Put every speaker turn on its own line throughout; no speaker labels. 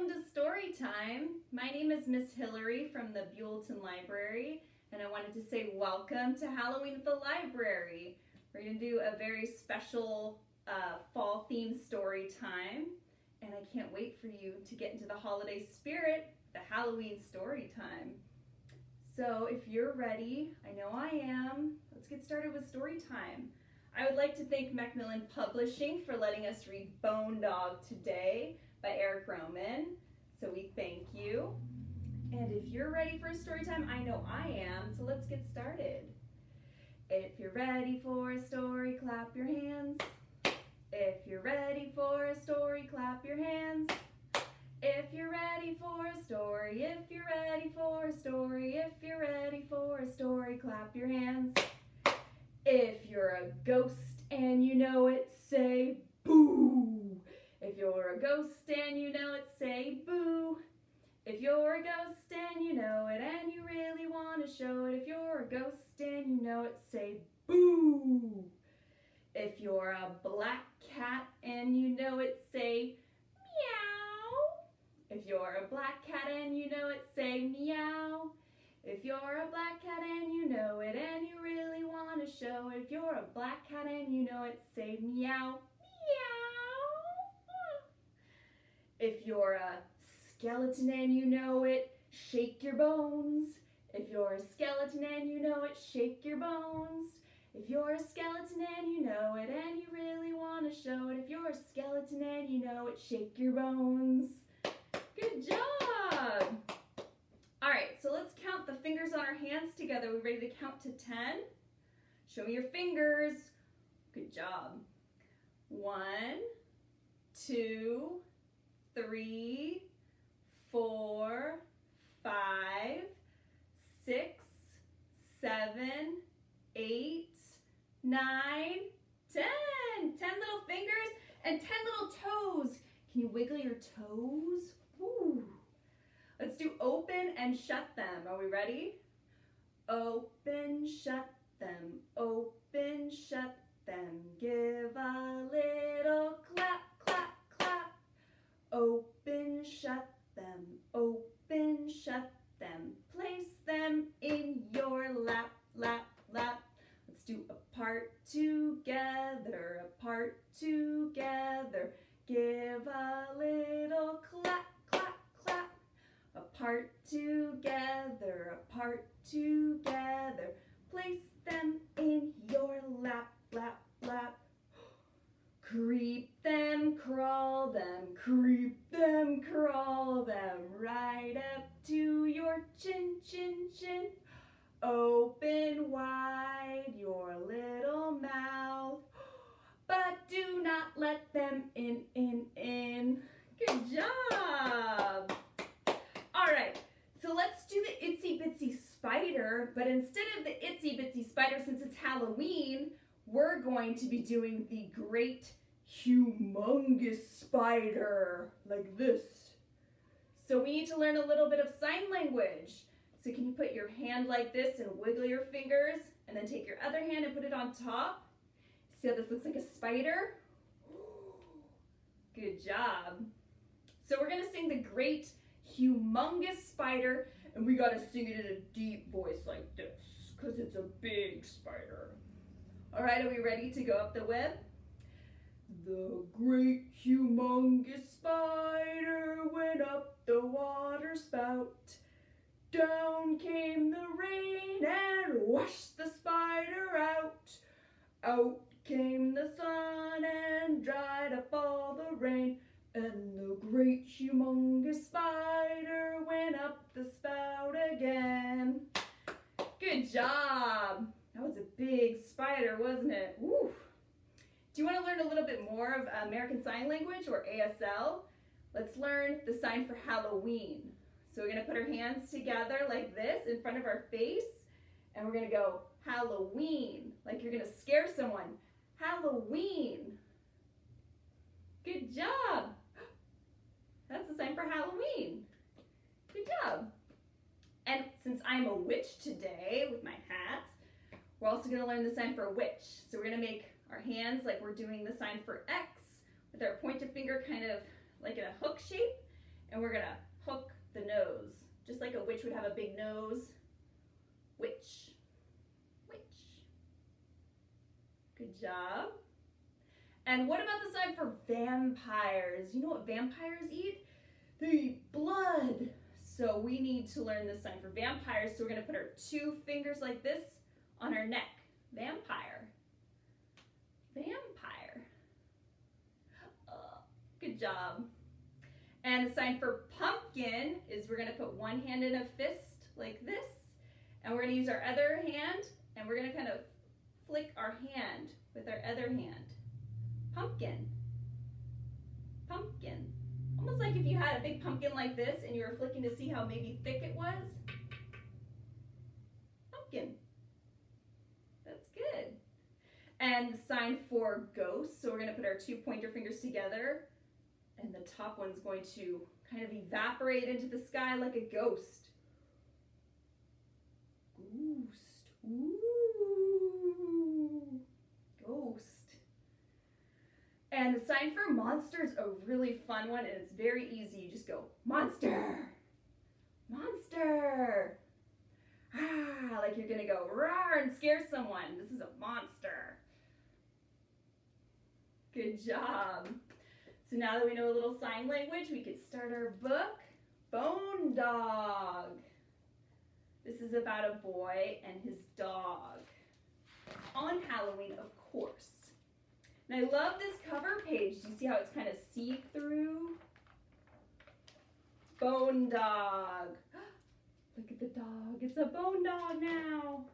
Welcome to Storytime. My name is Miss Hilary from the Buellton Library, and I wanted to say welcome to Halloween at the library. We're going to do a very special fall-themed story time, and I can't wait for you to get into the holiday spirit, the Halloween story time. So if you're ready, I know I am, let's get started with story time. I would like to thank Macmillan Publishing for letting us read Bone Dog today by Eric Roman. So we thank you. And if you're ready for a story time, I know I am, so let's get started. If you're ready for a story, clap your hands. If you're ready for a story, clap your hands. If you're ready for a story, if you're ready for a story, if you're ready for a story, clap your hands. If you're a ghost and you know it, say boo. If you're a ghost and you know it, say boo. If you're a ghost and you know it and you really want to show it, if you're a ghost and you know it, say boo. If you're a black cat and you know it, say meow. If you're a black cat and you know it, say meow. If you're a black cat and you know it and you really want to show it, if you're a black cat and you know it, say meow, meow. If you're a skeleton and you know it, shake your bones. If you're a skeleton and you know it, shake your bones. If you're a skeleton and you know it and you really want to show it, if you're a skeleton and you know it, shake your bones. Good job! Alright, so let's count the fingers on our hands together. We ready to count to 10? Show me your fingers. Good job. 1, 2, 3, 4, 5, 6, 7, 8, 9, 10. 10 little fingers and 10 little toes. Can you wiggle your toes? Woo. Let's do open and shut them. Are we ready? Open, shut them. Open, shut them. Give a little clap, clap, clap. Open, shut them. Open, shut them. Place them in your lap, lap, lap. Let's do apart together, apart together. Give a little clap, clap, clap. Apart together, apart together. Place them in your lap, lap, lap. Creep them, crawl them, creep them, crawl them. Right up to your chin, chin, chin. Open wide your little mouth, but do not let them in, in. Good job! Alright, so let's do the itsy bitsy spider, but instead of the itsy bitsy spider, since it's Halloween, we're going to be doing the great humongous spider, like this. So we need to learn a little bit of sign language. So can you put your hand like this and wiggle your fingers, and then take your other hand and put it on top? See how this looks like a spider? Good job. So we're gonna sing the great humongous spider, and we gotta sing it in a deep voice like this, because it's a big spider. All right, are we ready to go up the web? The great humongous spider went up the water spout. Down came the rain and washed the spider out. Out came the sun and dried up all the rain. And the great humongous spider went up the spout again. Good job. That was a big spider, wasn't it? Woo. Do you want to learn a little bit more of American Sign Language or ASL? Let's learn the sign for Halloween. So we're going to put our hands together like this in front of our face, and we're going to go Halloween, like you're going to scare someone. Halloween. Good job. That's the sign for Halloween. Good job. And since I'm a witch today with my hat, we're also going to learn the sign for witch. So we're going to make our hands like we're doing the sign for X with our pointer finger kind of like in a hook shape. and we're gonna hook the nose, just like a witch would have a big nose. Witch, witch. Good job. And what about the sign for vampires? You know what vampires eat? They eat blood. So we need to learn this sign for vampires. So we're gonna put our 2 fingers like this on our neck. Vampire. Vampire. Good job. And the sign for pumpkin is we're gonna put one hand in a fist like this, and we're gonna use our other hand, and we're gonna kind of flick our hand with our other hand. Pumpkin. Pumpkin. Almost like if you had a big pumpkin like this and you were flicking to see how maybe thick it was. Pumpkin. That's good. And the sign for ghost, so we're going to put our 2 pointer fingers together, and the top one's going to kind of evaporate into the sky like a ghost. Ghost. Ooh. Ghost. And the sign for monster is a really fun one, and it's very easy. You just go, monster, monster. Ah, like you're gonna go roar and scare someone. This is a monster. Good job. So now that we know a little sign language, we could start our book, Bone Dog. This is about a boy and his dog. On Halloween, of course. And I love this cover page. Do you see how it's kind of see-through? Bone Dog. Look at the dog. It's a bone dog now.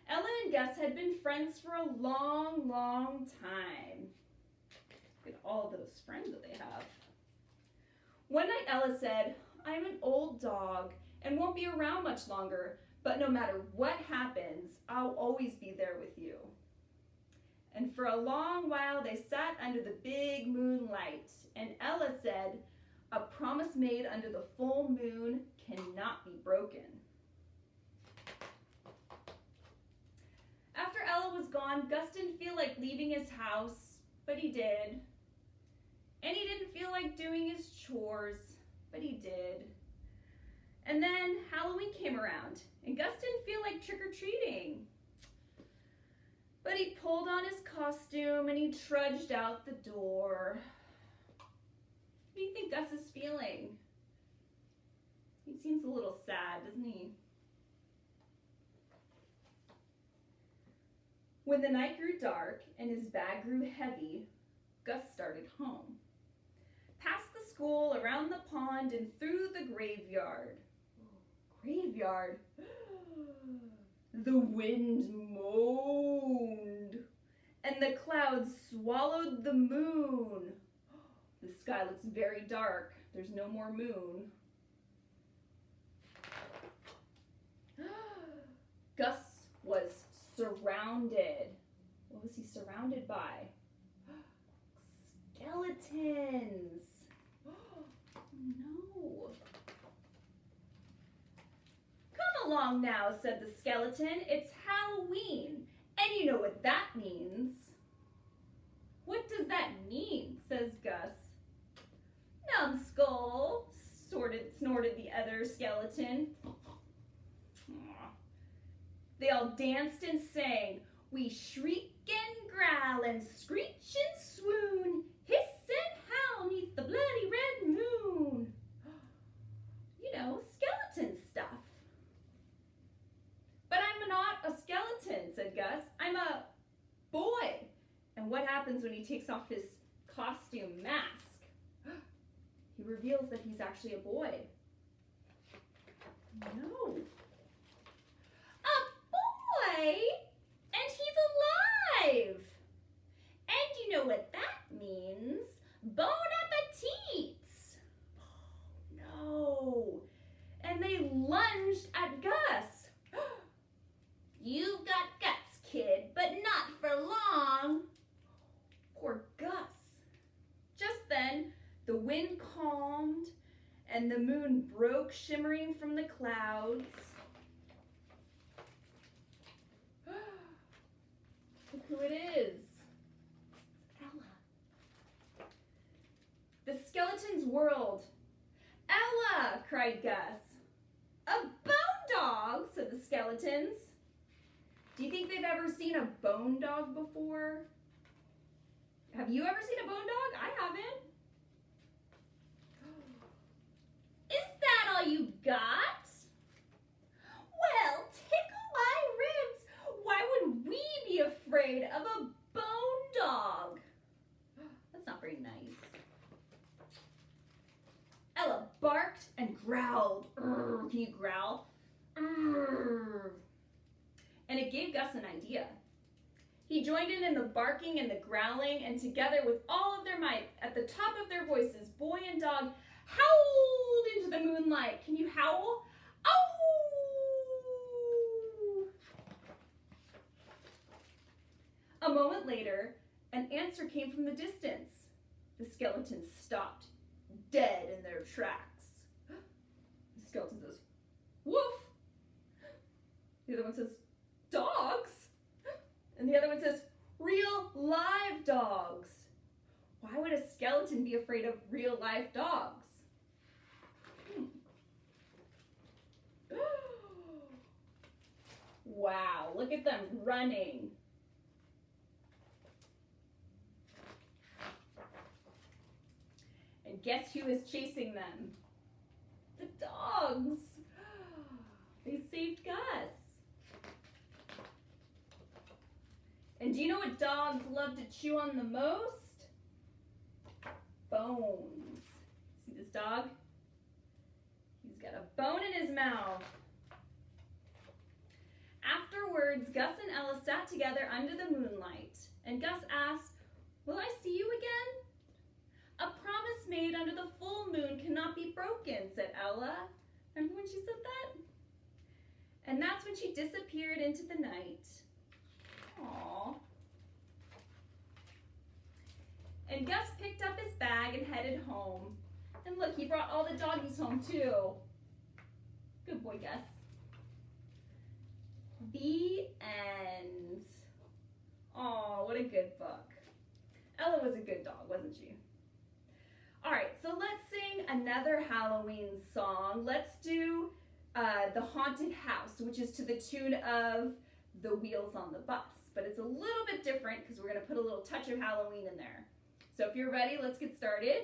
Ella and Gus had been friends for a long, long time. Look at all those friends that they have. One night Ella said, "I'm an old dog and won't be around much longer, but no matter what happens, I'll always be there with you." And for a long while, they sat under the big moonlight. And Ella said, "A promise made under the full moon cannot be broken." After Ella was gone, Gus didn't feel like leaving his house, but he did. And he didn't feel like doing his chores, but he did. And then Halloween came around, and Gus didn't feel like trick-or-treating. But he pulled on his costume and he trudged out the door. What do you think Gus is feeling? He seems a little sad, doesn't he? When the night grew dark and his bag grew heavy, Gus started home. Past the school, around the pond, and through the graveyard. Graveyard? The wind moaned, and the clouds swallowed the moon. The sky looks very dark. There's no more moon. Gus was surrounded. What was he surrounded by? Skeletons. No. "Come along now," said the skeleton. "It's Halloween, and you know what that means." "What does that mean?" says Gus. "Numbskull," snorted the other skeleton. They all danced and sang. "We shriek and growl and screech and swoon, hiss and howl 'neath the bloody red moon." You know, skeleton stuff. "But I'm not a skeleton," said Gus. "I'm a boy." And what happens when he takes off his costume mask? He reveals that he's actually a boy. No. A boy? And he's alive! And you know what that means? Bon appetits! No. And they lunged at Gus. "You've got guts, kid, but not for long." Poor Gus. Just then, the wind calmed and the moon broke shimmering from the clouds. Look who it is. It's Ella. The skeleton's world cried Gus. A bone dog, said the skeletons. Do you think they've ever seen a bone dog before? Have you ever seen a bone dog? I haven't. Is that all you got? Well, tickle my ribs. Why would we be afraid of a bone dog? That's not very nice. Ella barked and growled. Can you growl? And it gave Gus an idea. He joined in the barking and the growling, and together with all of their might, at the top of their voices, boy and dog howled into the moonlight. Can you howl? Ow! A moment later, an answer came from the distance. The skeletons stopped, dead in their tracks. The skeleton says, woof. The other one says, dogs. And the other one says, real live dogs. Why would a skeleton be afraid of real live dogs? Wow, look at them running. And guess who is chasing them? The dogs. They saved Gus. And do you know what dogs love to chew on the most? Bones. See this dog? He's got a bone in his mouth. Afterwards, Gus and Ella sat together under the moonlight, and Gus asked, will I see you again? A promise made under the full moon cannot be broken, said Ella. Remember when she said that? And that's when she disappeared into the night. Aww. And Gus picked up his bag and headed home. And look, he brought all the doggies home too. Good boy, Gus. The end. Aw, what a good book. Ella was a good dog, wasn't she? All right, so let's sing another Halloween song. Let's do The Haunted House, which is to the tune of The Wheels on the Bus. But it's a little bit different because we're going to put a little touch of Halloween in there. So if you're ready, let's get started.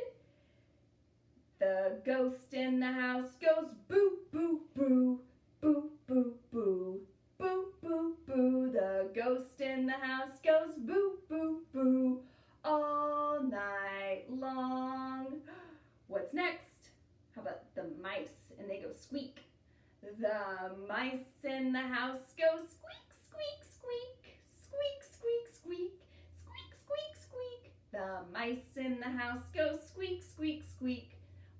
The ghost in the house goes boo, boo, boo, boo, boo, boo, boo, boo, boo. The ghost in the house goes boo, boo, boo, all night long. What's next? How about the mice? And they go squeak. The mice in the house go squeak, squeak, squeak, squeak, squeak, squeak, squeak, squeak, squeak. The mice in the house go squeak, squeak, squeak,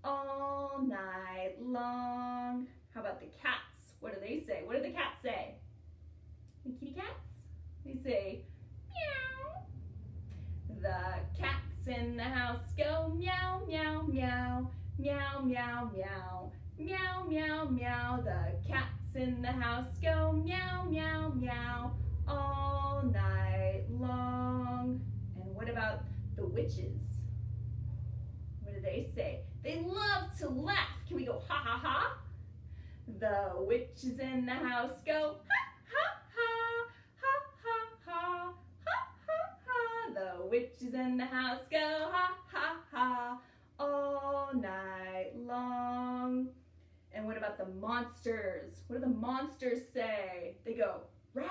all night long. How about the cats? What do they say? What do the cats say? The kitty cats? They say meow. The cats in the house go meow, meow, meow, meow, meow, meow, meow, meow, meow. The cats in the house go meow, meow, meow, all night long. And what about the witches? What do they say? They love to laugh. Can we go ha ha ha? The witches in the house go ha ha ha, ha ha ha, ha ha ha. The witches in the house go ha ha ha, all night long. And what about the monsters? What do the monsters say? They go rawr.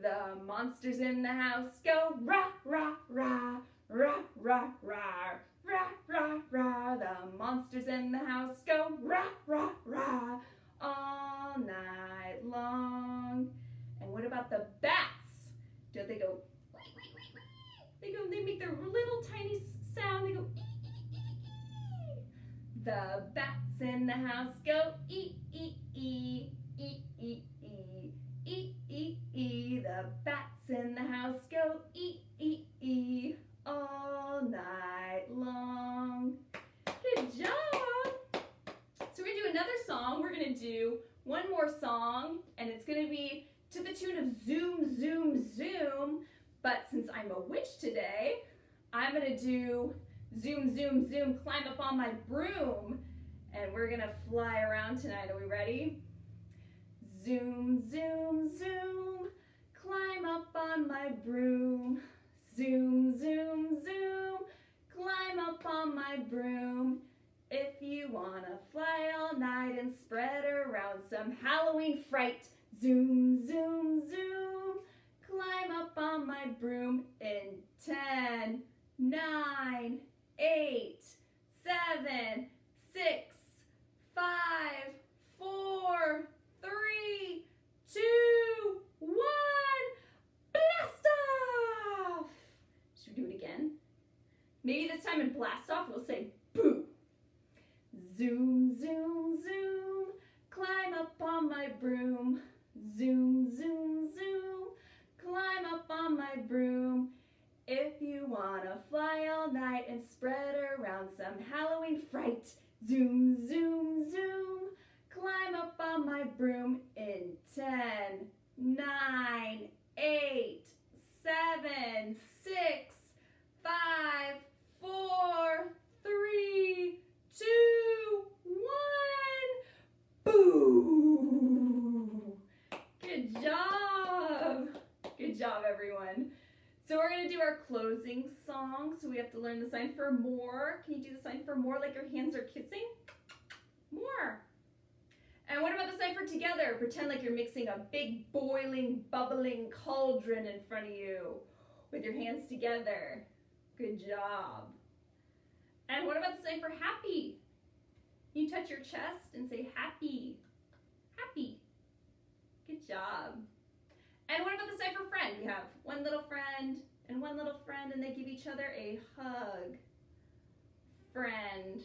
The monsters in the house go rah, rah, rah, rah, rah, rah, rah, rah, rah. The monsters in the house go rah, rah, rah, all night long. And what about the bats? Do they go wee, wee, wee, wee? They make their little tiny sound. They go ee, ee, ee, ee. The bats in the house go ee, ee, ee, ee, ee, ee, ee, ee, ee. The bats in the house go ee, ee, ee, all night long. Good job. So we're going to do another song. We're going to do one more song, and it's going to be to the tune of Zoom, Zoom, Zoom. But since I'm a witch today, I'm going to do Zoom, zoom, zoom, climb up on my broom. And we're gonna fly around tonight. Are we ready? Zoom, zoom, zoom, climb up on my broom. Zoom, zoom, zoom, climb up on my broom. If you wanna fly all night and spread around some Halloween fright. Zoom, zoom, zoom, climb up on my broom in 10, 9, 8, 7, 6, 5, 4, 3, 2, 1, blast off! Should we do it again? Maybe this time in blast off we'll say boo. Zoom, zoom, zoom, climb up on my broom. Zoom, zoom, zoom, climb up on my broom. If you wanna fly all night and spread around some Halloween fright. Zoom, zoom, zoom, climb up on my broom in 10, 9, 8, 7, 6, 5, 4, 3, 2, 1. Boo! Good job! Good job, everyone. So we're going to do our closing song. So we have to learn the sign for more. Can you do the sign for more like your hands are kissing? More. And what about the sign for together? Pretend like you're mixing a big boiling, bubbling cauldron in front of you with your hands together. Good job. And what about the sign for happy? You touch your chest and say happy. Happy. Good job. And what about the sign for friend? You have one little friend and one little friend, and they give each other a hug. Friend.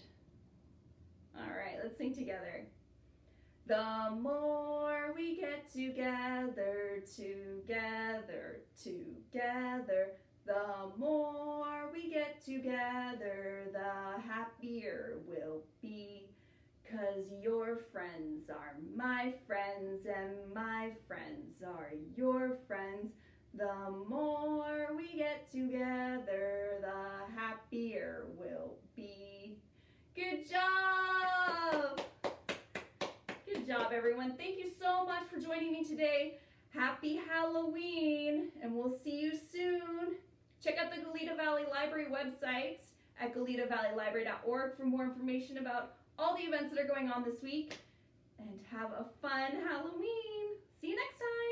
All right, let's sing together. The more we get together, together, together, the more we get together, the happier we'll be. 'Cause your friends are my friends and my friends are your friends. The more we get together, the happier we'll be. Good job! Good job, everyone. Thank you so much for joining me today. Happy Halloween, and we'll see you soon. Check out the Goleta Valley Library website at goletavalleylibrary.org for more information about all the events that are going on this week. And have a fun Halloween. See you next time.